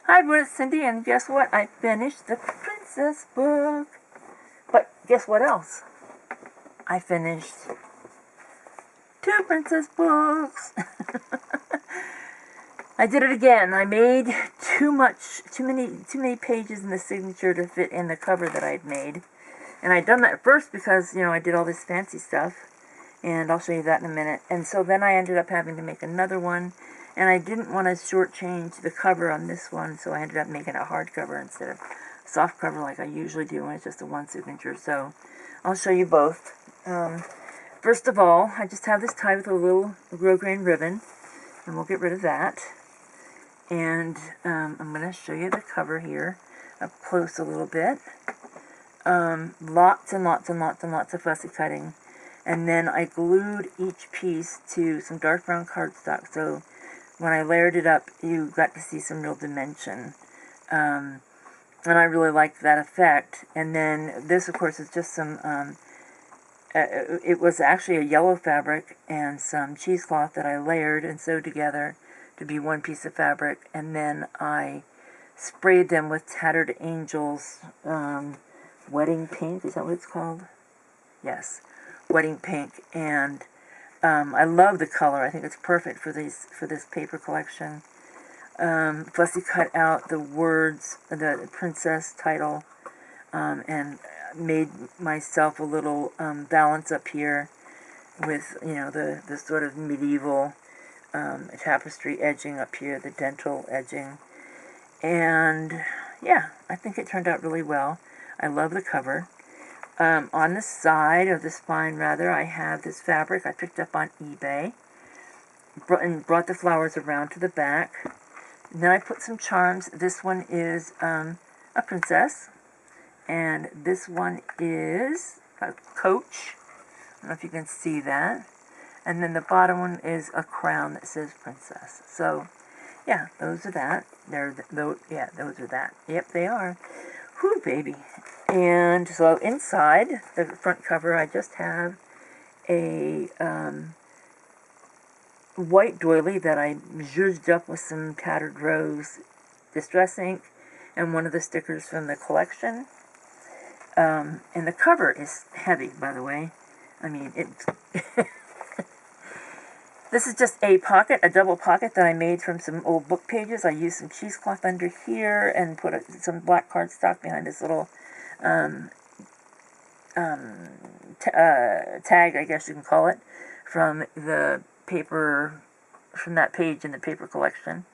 Hi everyone, it's Cindy, and guess what? I finished the Princess book. But guess what else? I finished 2 Princess books. I did it again. I made too many pages in the signature to fit in the cover that I'd made. And I'd done that first because, I did all this fancy stuff. And I'll show you that in a minute. And so then I ended up having to make another one. And I didn't want to shortchange the cover on this one, so I ended up making a hardcover instead of soft cover like I usually do when it's just a one signature. So I'll show you both. First of all, I just have this tied with a little grosgrain ribbon, and we'll get rid of that. And I'm going to show you the cover here up close a little bit. Lots and lots and lots and lots of fussy cutting. And then I glued each piece to some dark brown cardstock, so when I layered it up, you got to see some real dimension. And I really liked that effect. And then this, of course, is just some, it was actually a yellow fabric and some cheesecloth that I layered and sewed together to be one piece of fabric. And then I sprayed them with Tattered Angels Wedding Pink. Is that what it's called? Yes, Wedding Pink. And I love the color. I think it's perfect for this paper collection. Fussy cut out the words, the princess title, and made myself a little balance up here with, the sort of medieval tapestry edging up here, the dental edging. And yeah, I think it turned out really well. I love the cover. On the side, of the spine rather, I have this fabric I picked up on eBay. Brought the flowers around to the back. And then I put some charms. This one is a princess. And this one is a coach. I don't know if you can see that. And then the bottom one is a crown that says princess. So, yeah, those are that. Those are that. Yep, they are. Whew, baby. And so inside the front cover, I just have a white doily that I zhuzhed up with some Tattered Rose distress ink and one of the stickers from the collection. And the cover is heavy, by the way. I mean, it's... This is just a pocket, a double pocket that I made from some old book pages. I used some cheesecloth under here and put some black cardstock behind this little tag, I guess you can call it, from the paper, from that page in the paper collection.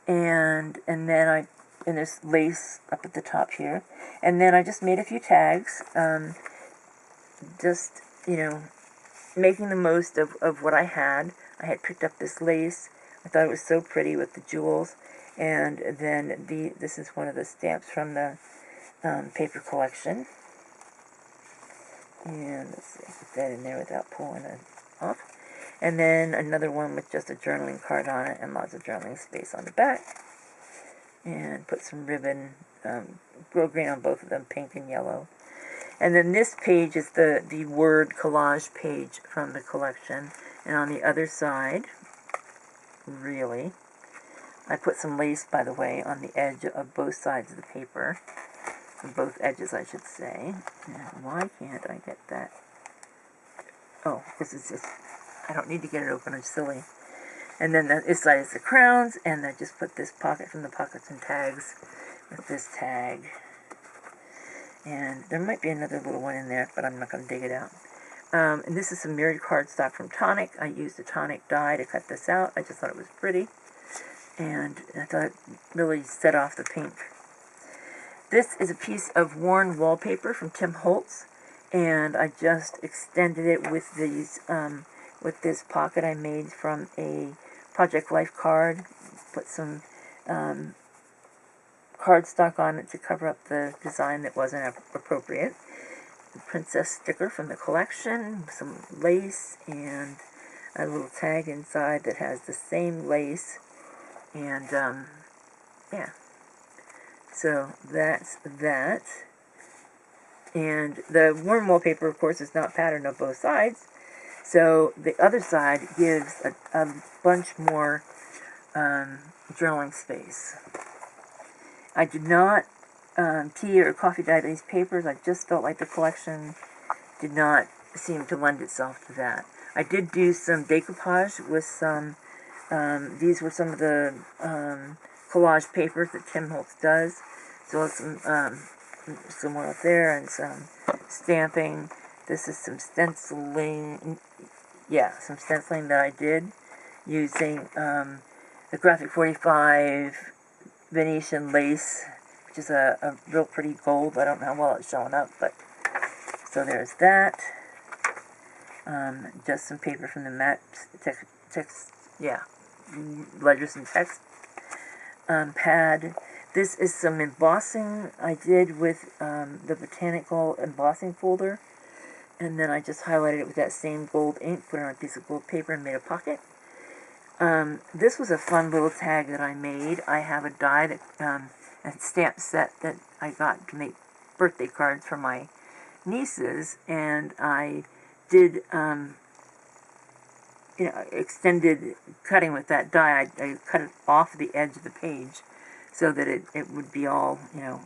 And then and there's lace up at the top here. And then I just made a few tags, just, making the most of what I had. I had picked up this lace. I thought it was so pretty with the jewels. And then this is one of the stamps from the paper collection. And let's see, put that in there without pulling it off. And then another one with just a journaling card on it and lots of journaling space on the back. And put some ribbon, grosgrain on both of them, pink and yellow. And then this page is the word collage page from the collection. And on the other side, really, I put some lace, by the way, on the edge of both sides of the paper. On both edges, I should say. And why can't I get that? Oh, because it's just, I don't need to get it open, I'm silly. And then this side is the crowns, and I just put this pocket from the pockets and tags with this tag. And there might be another little one in there, but I'm not going to dig it out. And this is some mirrored cardstock from Tonic. I used a Tonic die to cut this out. I just thought it was pretty. And I thought it really set off the pink. This is a piece of worn wallpaper from Tim Holtz. And I just extended it with these, with this pocket I made from a Project Life card. Put some cardstock on it to cover up the design that wasn't appropriate. The princess sticker from the collection, some lace, and a little tag inside that has the same lace. And, yeah. So that's that. And the worn wallpaper, of course, is not patterned on both sides. So the other side gives a bunch more journaling space. I did not tea or coffee dye these papers. I just felt like the collection did not seem to lend itself to that. I did do some decoupage with some, these were some of the collage papers that Tim Holtz does. So some more up there and some stamping. This is some stenciling, some stenciling that I did using the Graphic 45 Venetian lace, which is a real pretty gold. I don't know how well it's showing up, but so there's that. Just some paper from the maps, ledgers and text pad. This is some embossing I did with the botanical embossing folder, and then I just highlighted it with that same gold ink, put it on a piece of gold paper, and made a pocket. This was a fun little tag that I made. I have a die that a stamp set that I got to make birthday cards for my nieces, and I did extended cutting with that die. I cut it off the edge of the page so that it would be all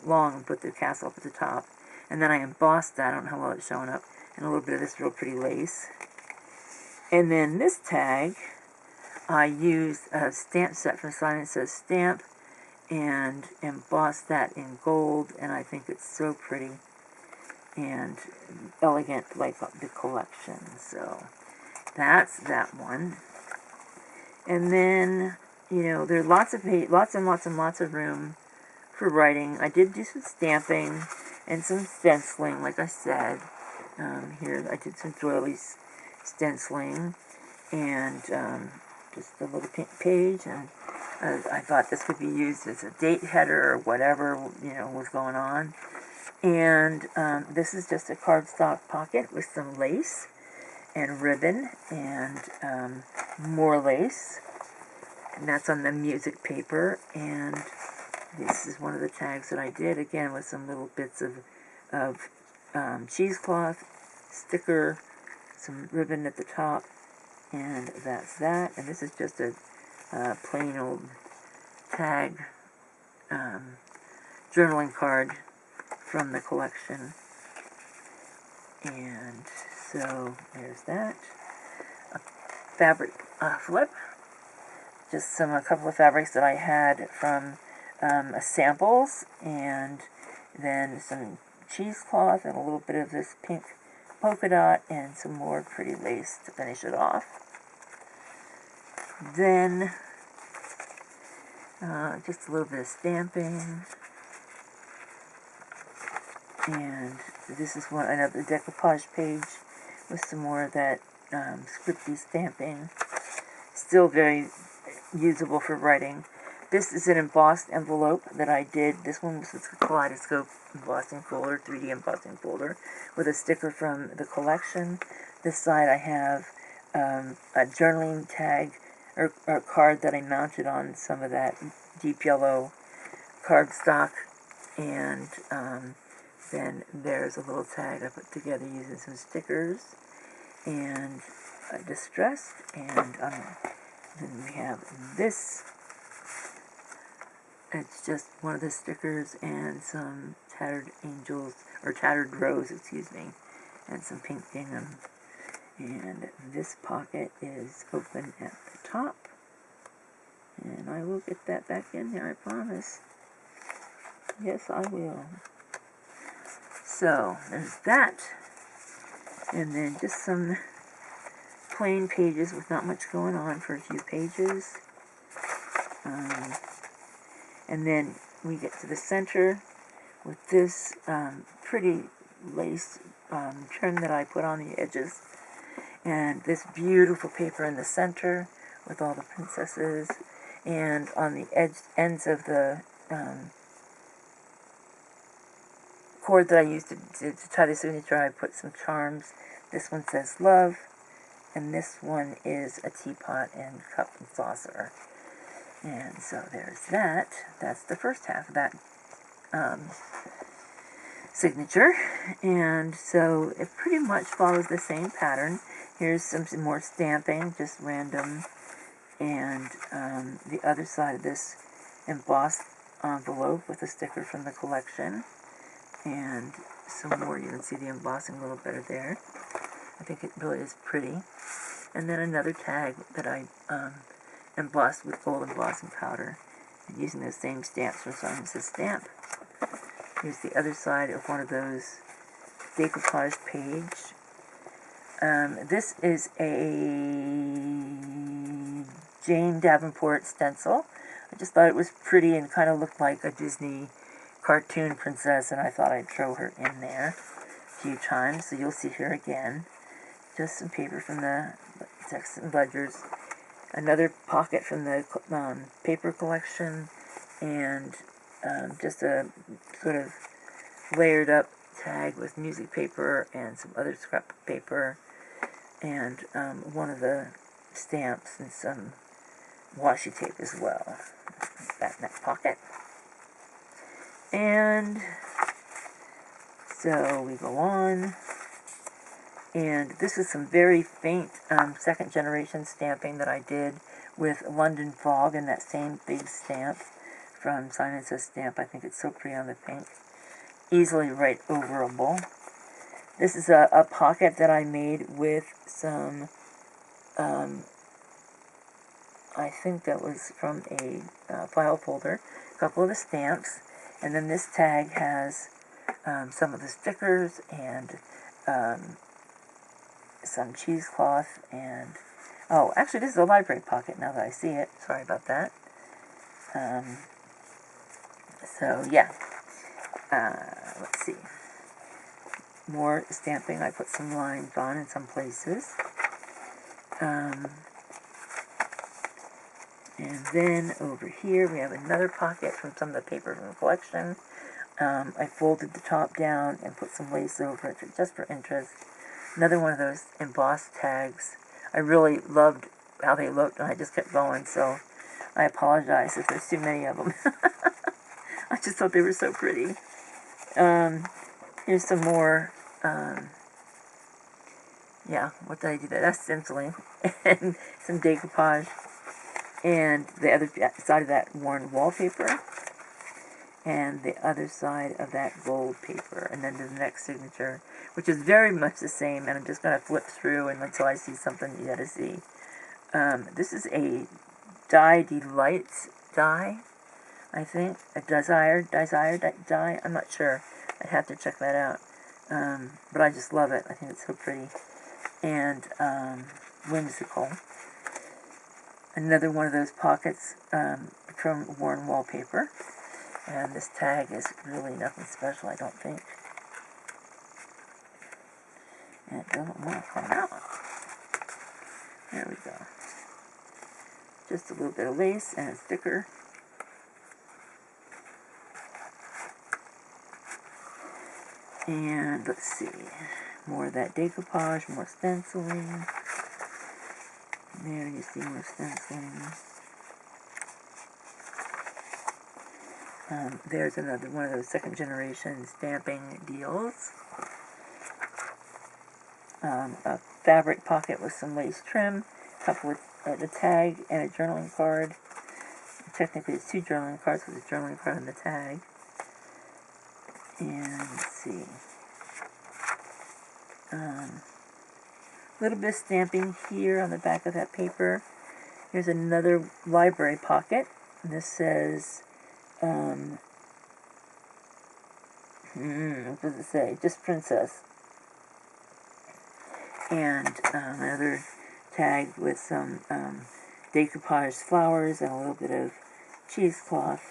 long, and put the castle up at the top, and then I embossed that. I don't know how well it's showing up, and a little bit of this real pretty lace. And then this tag, I used a stamp set from Simon Says Stamp and embossed that in gold, and I think it's so pretty and elegant, like the collection. So that's that one. And then, there are lots and lots of room for writing. I did do some stamping and some stenciling, like I said. Here I did some doilies stenciling and just a little pink page, and I thought this could be used as a date header or whatever was going on. And this is just a cardstock pocket with some lace and ribbon and more lace, and that's on the music paper. And this is one of the tags that I did, again with some little bits of cheesecloth, sticker, some ribbon at the top, and that's that. And this is just a plain old tag journaling card from the collection. And so there's that. A fabric flip, just a couple of fabrics that I had from samples, and then some cheesecloth and a little bit of this pink polka dot and some more pretty lace to finish it off. Then just a little bit of stamping, and this is another decoupage page with some more of that scripty stamping, still very usable for writing. This is an embossed envelope that I did. This one was a Kaleidoscope embossing folder, 3D embossing folder, with a sticker from the collection. This side I have a journaling tag or card that I mounted on some of that deep yellow cardstock, and then there's a little tag I put together using some stickers and distressed, and then we have this. It's just one of the stickers and some tattered rose, and some pink gingham. And this pocket is open at the top, and I will get that back in there, I promise. Yes, I will. So there's that, and then just some plain pages with not much going on for a few pages. And then we get to the center with this pretty lace trim that I put on the edges, and this beautiful paper in the center with all the princesses, and on the ends of the cord that I used to tie the signature, I put some charms. This one says love, and this one is a teapot and cup and saucer. And so there's that. That's the first half of that signature. And so it pretty much follows the same pattern. Here's some more stamping, just random. And the other side of this embossed envelope with a sticker from the collection, and some more. You can see the embossing a little better there. I think it really is pretty. And then another tag that I embossed with gold embossing powder, using those same stamps from Simon's Stamp. Here's the other side of one of those decoupage page. This is a Jane Davenport stencil. I just thought it was pretty and kind of looked like a Disney cartoon princess, and I thought I'd throw her in there a few times. So you'll see her again. Just some paper from the Text and Ledgers. Another pocket from the paper collection, and just a sort of layered up tag with music paper and some other scrap paper, and one of the stamps and some washi tape as well. That in that pocket. And so we go on, and this is some very faint second generation stamping that I did with London Fog and that same big stamp from Simon Says Stamp. I think it's so pretty on the pink. Easily write overable. This is a pocket that I made with some, I think that was from a file folder, a couple of the stamps, and then this tag has some of the stickers and some cheesecloth, and oh, actually this is a library pocket now that I see it. Sorry about that. So yeah, let's see. More stamping. I put some lines on in some places. And then over here we have another pocket from some of the paper from the collection. I folded the top down and put some lace over it just for interest. Another one of those embossed tags. I really loved how they looked, and I just kept going, so I apologize if there's too many of them. I just thought they were so pretty. Here's some more, yeah, what did I do there? That's stenciling, and some decoupage, and the other side of that worn wallpaper, and the other side of that gold paper, and then the next signature, which is very much the same, and I'm just going to flip through and until I see something you got to see. This is a Die Delights die, I think, a desire die, I'm not sure, I'd have to check that out, but I just love it. I think it's so pretty, and whimsical. Another one of those pockets from worn wallpaper. And this tag is really nothing special, I don't think. And it doesn't want to come out. There we go. Just a little bit of lace and a sticker. And let's see. More of that decoupage, more stenciling. There you see more stenciling. There's another one of those second generation stamping deals. A fabric pocket with some lace trim, coupled with the tag and a journaling card. Technically it's two journaling cards with a journaling card and the tag. And let's see. A little bit of stamping here on the back of that paper. Here's another library pocket. And this says, what does it say? Just Princess. And another tag with some decoupage flowers and a little bit of cheesecloth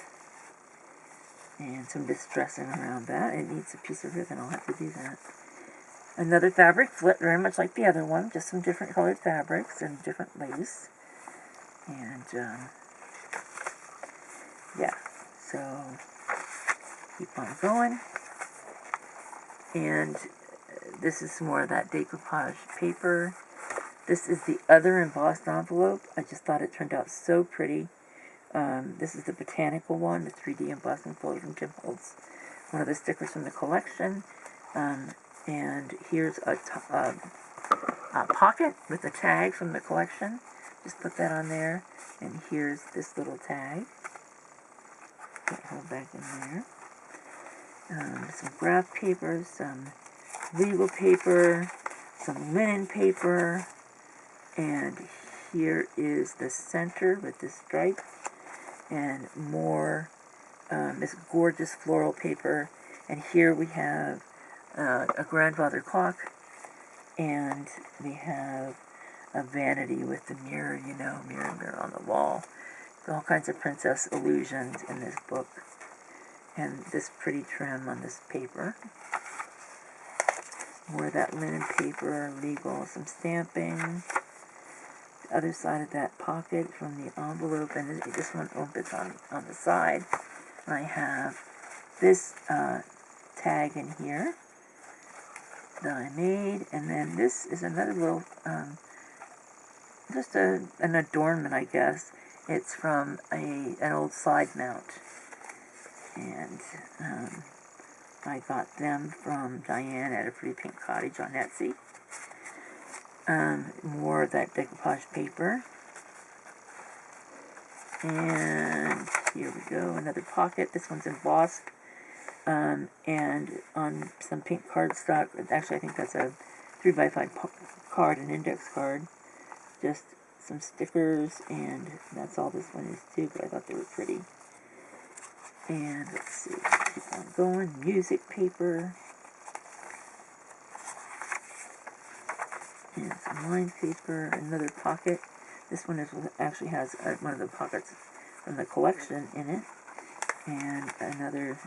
and some distressing around that. It needs a piece of ribbon. I'll have to do that. Another fabric flip, very much like the other one, just some different colored fabrics and different lace. And yeah, so keep on going. And this is some more of that decoupage paper. This is the other embossed envelope. I just thought it turned out so pretty. This is the botanical one, the 3D embossing folder from Tim Holtz, one of the stickers from the collection. And here's a pocket with a tag from the collection. Just put that on there. And here's this little tag. Can't hold back in there. Some graph paper, some legal paper, some linen paper, and here is the center with the stripe, and more this gorgeous floral paper, and here we have a grandfather clock, and we have a vanity with the mirror, you know, mirror, mirror on the wall. All kinds of princess illusions in this book, and this pretty trim on this paper. More of that linen paper, legal, some stamping. The other side of that pocket from the envelope, and this one opens on the side. I have this tag in here that I made, and then this is another little, just an adornment, I guess. It's from an old side mount, and I got them from Diane at A Pretty Pink Cottage on Etsy. More of that decoupage paper. And here we go, another pocket. This one's embossed, and on some pink cardstock. Actually, I think that's a 3x5 card, an index card. Just some stickers, and that's all this one is too, but I thought they were pretty. And let's see, keep on going. Music paper. And some line paper, another pocket. This one actually has one of the pockets from the collection in it. And another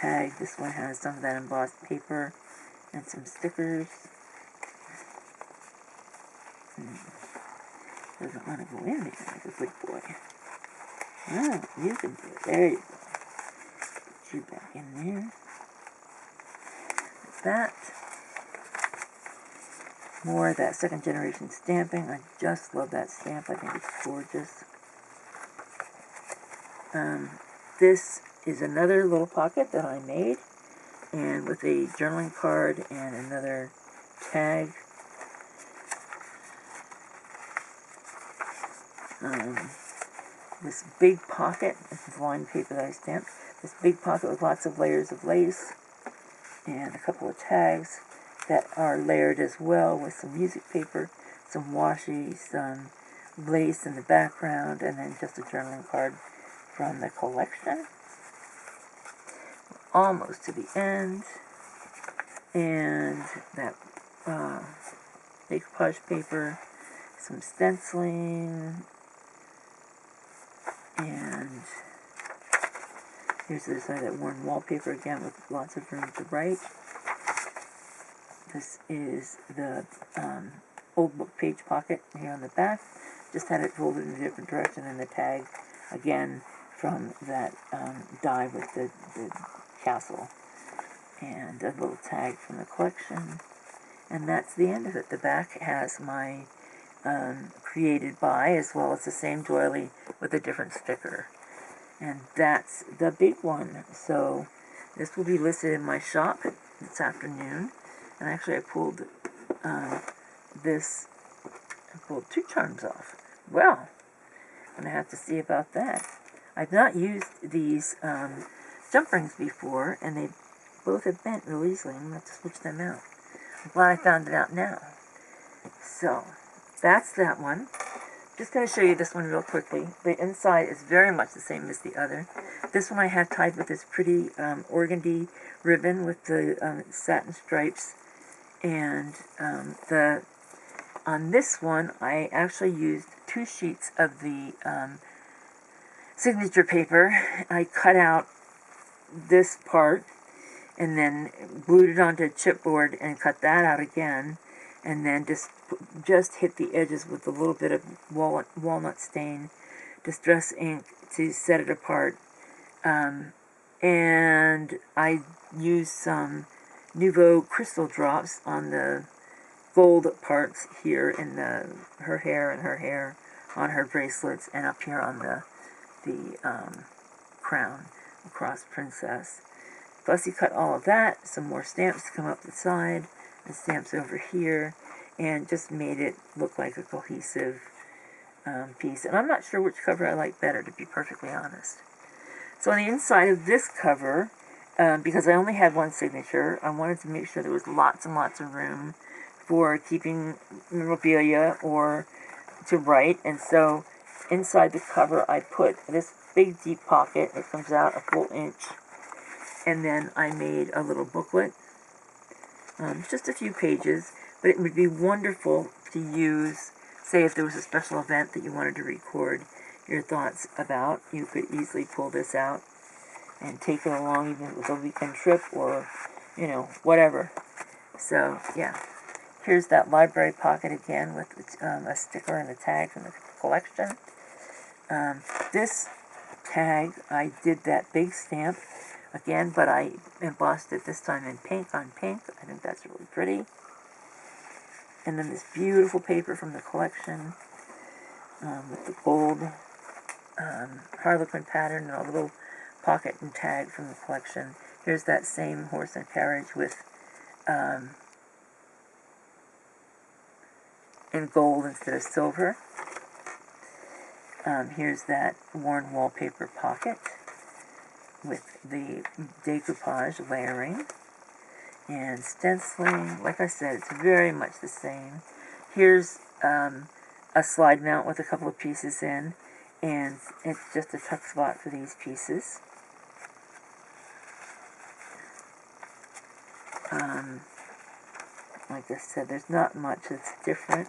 tag. This one has some of that embossed paper and some stickers. Doesn't want to go in there like a good boy. Oh, you can do it. There you go. Put you back in there. Like that. More of that second generation stamping. I just love that stamp. I think it's gorgeous. This is another little pocket that I made, and with a journaling card and another tag. This big pocket, this is line paper that I stamped. This big pocket with lots of layers of lace and a couple of tags that are layered as well with some music paper, some washi, some lace in the background, and then just a journaling card from the collection. Almost to the end. And that decoupage paper, some stenciling, and here's this side, that worn wallpaper again with lots of room to write. This is the old book page pocket here on the back. Just had it folded in a different direction, and the tag again from that die with the castle, and a little tag from the collection. And that's the end of it. The back has my created by, as well as the same doily with a different sticker. And that's the big one. So this will be listed in my shop this afternoon. And actually I pulled two charms off. Well, I'm going to have to see about that. I've not used these jump rings before, and they both have bent real easily. I'm going to have to switch them out. I'm glad I found it out now. So, that's that one. Just going to show you this one real quickly. The inside is very much the same as the other. This one I have tied with this pretty organdy ribbon with the satin stripes. And on this one, I actually used 2 sheets of the signature paper. I cut out this part and then glued it onto a chipboard and cut that out again, and then just hit the edges with a little bit of walnut stain distress ink to set it apart. And I used some Nouveau crystal drops on the gold parts here in her hair on her bracelets, and up here on the crown, cross princess. Fussy cut all of that, some more stamps to come up the side, the stamps over here, and just made it look like a cohesive piece. And I'm not sure which cover I like better, to be perfectly honest. So on the inside of this cover, because I only had one signature, I wanted to make sure there was lots and lots of room for keeping memorabilia or to write. And so inside the cover I put this big deep pocket that comes out a full inch. And then I made a little booklet, just a few pages, but it would be wonderful to use, say if there was a special event that you wanted to record your thoughts about, you could easily pull this out and take it along, even if it was a weekend trip or, you know, whatever. So, yeah. Here's that library pocket again with a sticker and a tag from the collection. This tag, I did that big stamp again, but I embossed it this time in pink on pink. I think that's really pretty. And then this beautiful paper from the collection with the gold harlequin pattern and a little pocket and tag from the collection. Here's that same horse and carriage with in gold instead of silver. Here's that worn wallpaper pocket with the decoupage layering and stenciling. Like I said, it's very much the same. Here's a slide mount with a couple of pieces in, and it's just a tuck spot for these pieces. Like I said, there's not much that's different,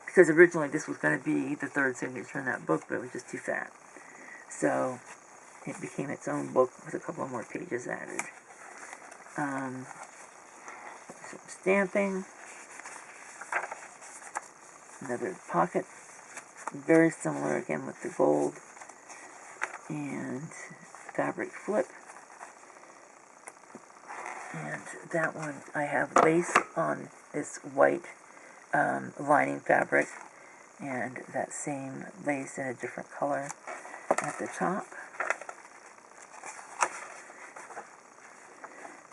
because originally this was going to be the third signature in that book, but it was just too fat. So it became its own book with a couple more pages added. Some stamping. Another pocket. Very similar again with the gold. And fabric flip. And that one, I have lace on this white lining fabric, and that same lace in a different color at the top.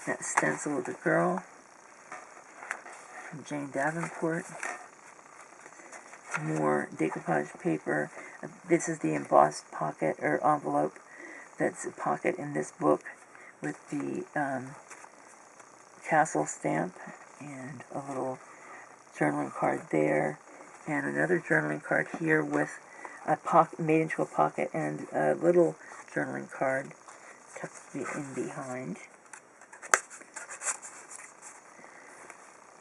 That stencil of the girl from Jane Davenport. More decoupage paper. This is the embossed pocket or envelope that's a pocket in this book with the castle stamp and a little journaling card there, and another journaling card here with a pocket made into a pocket and a little journaling card tucked in behind.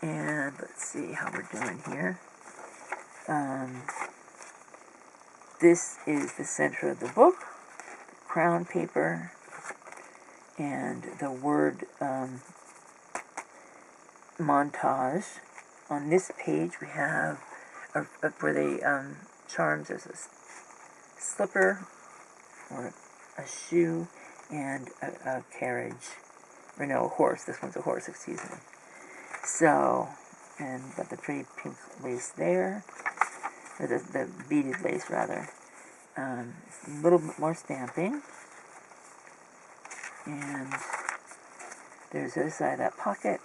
And let's see how we're doing here. This is the center of the book, crown paper, and the word montage. On this page we have for the charms, there's a slipper or a shoe and a carriage, or no, a horse. This one's a horse, excuse me. So, and got the pretty pink lace there, or the beaded lace rather. A little bit more stamping, and there's the other side of that pocket.